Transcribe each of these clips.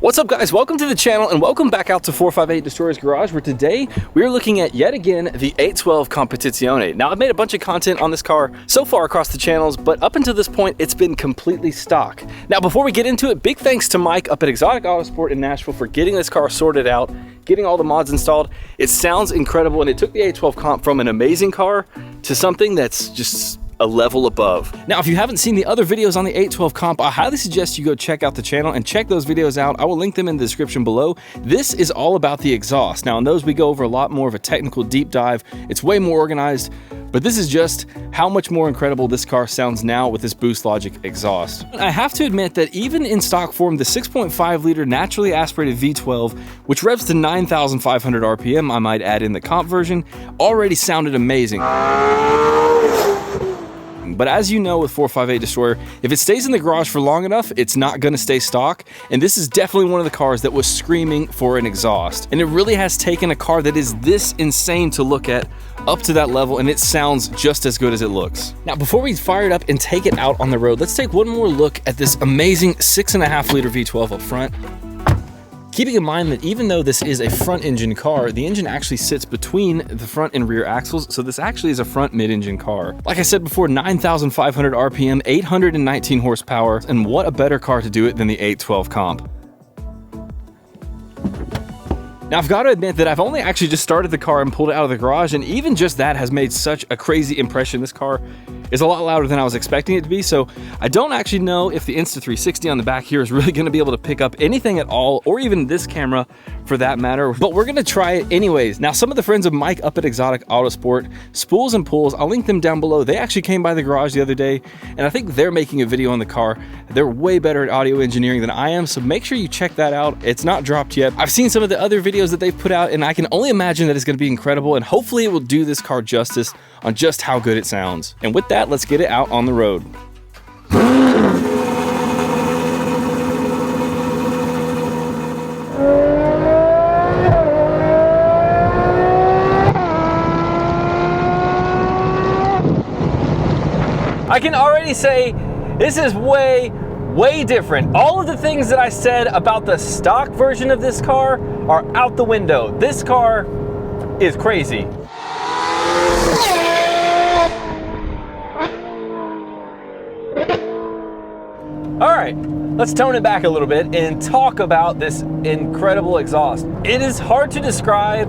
What's up guys, welcome to the channel and welcome back out to 458 Destroyer's Garage, where today we're looking at yet again the 812 Competizione. Now I've made a bunch of content on this car so far across the channels, but up until this point it's been completely stock. Now before we get into it, big thanks to Mike up at Exotic Autosport in Nashville for getting this car sorted out, getting all the mods installed. It sounds incredible and it took the 812 Comp from an amazing car to something that's just a level above. Now, if you haven't seen the other videos on the 812 Comp, I highly suggest you go check out the channel and check those videos out. I will link them in the description below. This is all about the exhaust. Now, in those we go over a lot more of a technical deep dive. It's way more organized, but this is just how much more incredible this car sounds now with this Boost Logic exhaust. I have to admit that even in stock form, the 6.5 liter naturally aspirated V12, which revs to 9,500 RPM, I might add in the Comp version, already sounded amazing. But as you know with 458 Destroyer, if it stays in the garage for long enough, it's not going to stay stock. And this is definitely one of the cars that was screaming for an exhaust. And it really has taken a car that is this insane to look at up to that level, and it sounds just as good as it looks. Now, before we fire it up and take it out on the road, let's take one more look at this amazing 6.5 liter V12 up front. Keeping in mind that even though this is a front engine car, the engine actually sits between the front and rear axles, so this actually is a front mid-engine car. Like I said before, 9,500 RPM, 819 horsepower, and what a better car to do it than the 812 Comp. Now, I've got to admit that I've only actually just started the car and pulled it out of the garage, and even just that has made such a crazy impression. This car is a lot louder than I was expecting it to be, so I don't actually know if the Insta360 on the back here is really going to be able to pick up anything at all, or even this camera for that matter, but we're going to try it anyways. Now, some of the friends of Mike up at Exotic Autosport, Spools and Pools, I'll link them down below. They actually came by the garage the other day, and I think they're making a video on the car. They're way better at audio engineering than I am, so make sure you check that out. It's not dropped yet. I've seen some of the other videos that they've put out, and I can only imagine that it's going to be incredible, and hopefully it will do this car justice on just how good it sounds. And with that, let's get it out on the road. I can already say this is way different. All of the things that I said about the stock version of this car are out the window. This car is crazy. All right, let's tone it back a little bit and talk about this incredible exhaust. It is hard to describe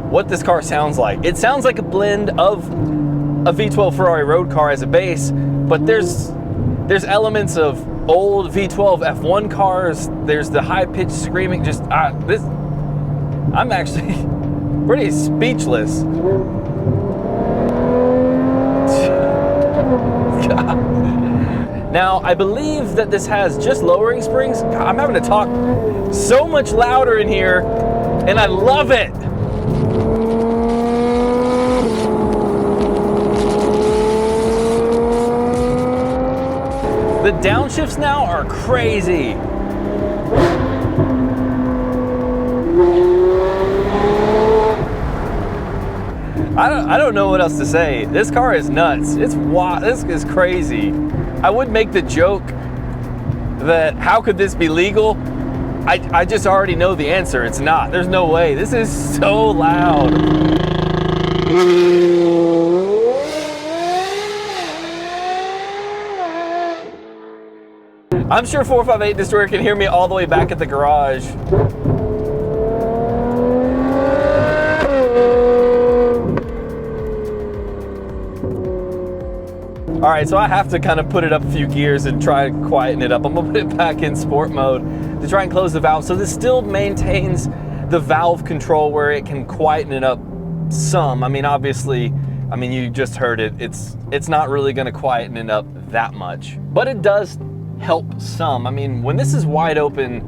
what this car sounds like. It sounds like a blend of a V12 Ferrari road car as a base, but there's elements of old V12 F1 cars. There's the high-pitched screaming. Just I'm actually pretty speechless. God. Now, I believe that this has just lowering springs. God, I'm having to talk so much louder in here, and I love it. The downshifts now are crazy. I don't know what else to say. This car is nuts. It's wild. This is crazy. I would make the joke that how could this be legal? I just already know the answer. It's not. There's no way. This is so loud. I'm sure 458 Destroyer can hear me all the way back at the garage. All right, so I have to kind of put it up a few gears and try to quieten it up. I'm gonna put it back in sport mode to try and close the valve. So this still maintains the valve control where it can quieten it up some. I mean, obviously, you just heard it. It's not really gonna quieten it up that much, but it does help some. I mean, when this is wide open,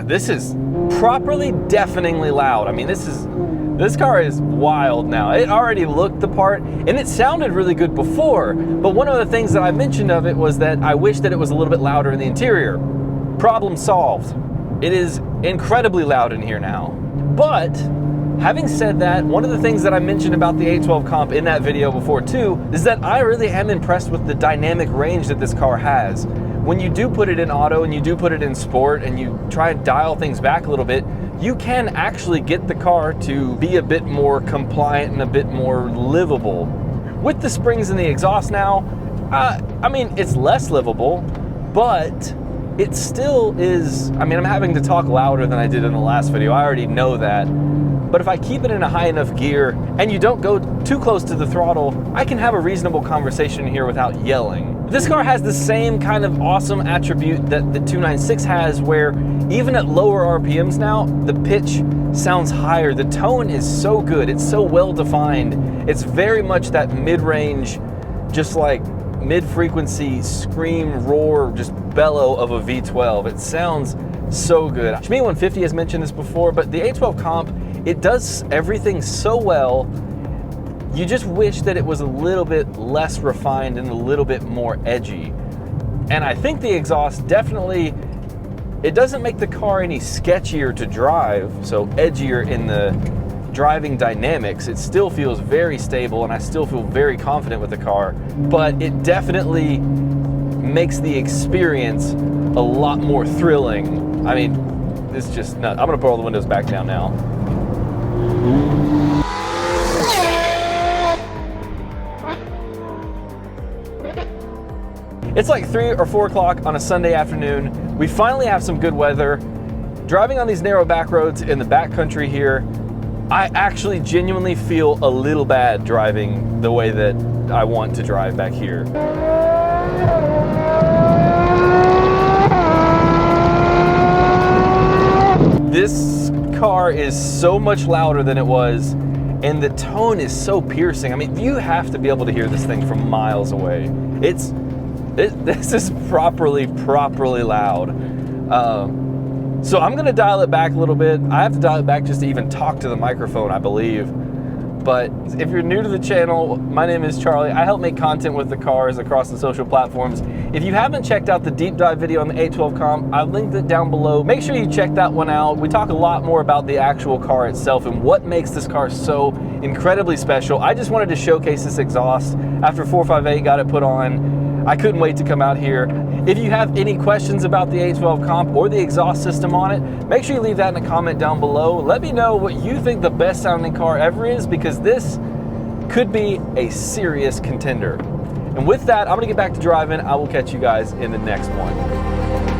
this is properly deafeningly loud. I mean, this car is wild now. It already looked the part, and it sounded really good before, but one of the things that I mentioned of it was that I wish that it was a little bit louder in the interior. Problem solved. It is incredibly loud in here now. But having said that, one of the things that I mentioned about the 812 Comp in that video before too is that I really am impressed with the dynamic range that this car has. when you do put it in auto and you do put it in sport and you try and dial things back a little bit, you can actually get the car to be a bit more compliant and a bit more livable. With the springs and the exhaust now, I mean, it's less livable, but it still is. I mean, I'm having to talk louder than I did in the last video. I already know that. But if I keep it in a high enough gear and you don't go too close to the throttle, I can have a reasonable conversation here without yelling. This car has the same kind of awesome attribute that the 296 has, where even at lower RPMs now, the pitch sounds higher. The tone is so good. It's so well defined. It's very much that mid-range, just like mid-frequency scream, roar, just bellow of a V12. It sounds so good. Shmi 150 has mentioned this before, but the A12 comp, it does everything so well. You just wish that it was a little bit less refined and a little bit more edgy. And I think the exhaust definitely, it doesn't make the car any sketchier to drive, so edgier in the driving dynamics. It still feels very stable and I still feel very confident with the car, but it definitely makes the experience a lot more thrilling. I mean, it's just nuts. I'm gonna put all the windows back down now. It's like 3 or 4 o'clock on a Sunday afternoon. We finally have some good weather. Driving on these narrow back roads in the backcountry here, I actually genuinely feel a little bad driving the way that I want to drive back here. This car is so much louder than it was, and the tone is so piercing. I mean, you have to be able to hear this thing from miles away. This is properly loud. So I'm gonna dial it back a little bit. I have to dial it back just to even talk to the microphone, I believe. But if you're new to the channel, my name is Charlie. I help make content with the cars across the social platforms. If you haven't checked out the deep dive video on the A12 comp, I've linked it down below. Make sure you check that one out. We talk a lot more about the actual car itself and what makes this car so incredibly special. I just wanted to showcase this exhaust after 458 got it put on. I couldn't wait to come out here. If you have any questions about the A12 comp or the exhaust system on it, make sure you leave that in a comment down below. Let me know what you think the best sounding car ever is, because this could be a serious contender. And with that, I'm gonna get back to driving. I will catch you guys in the next one.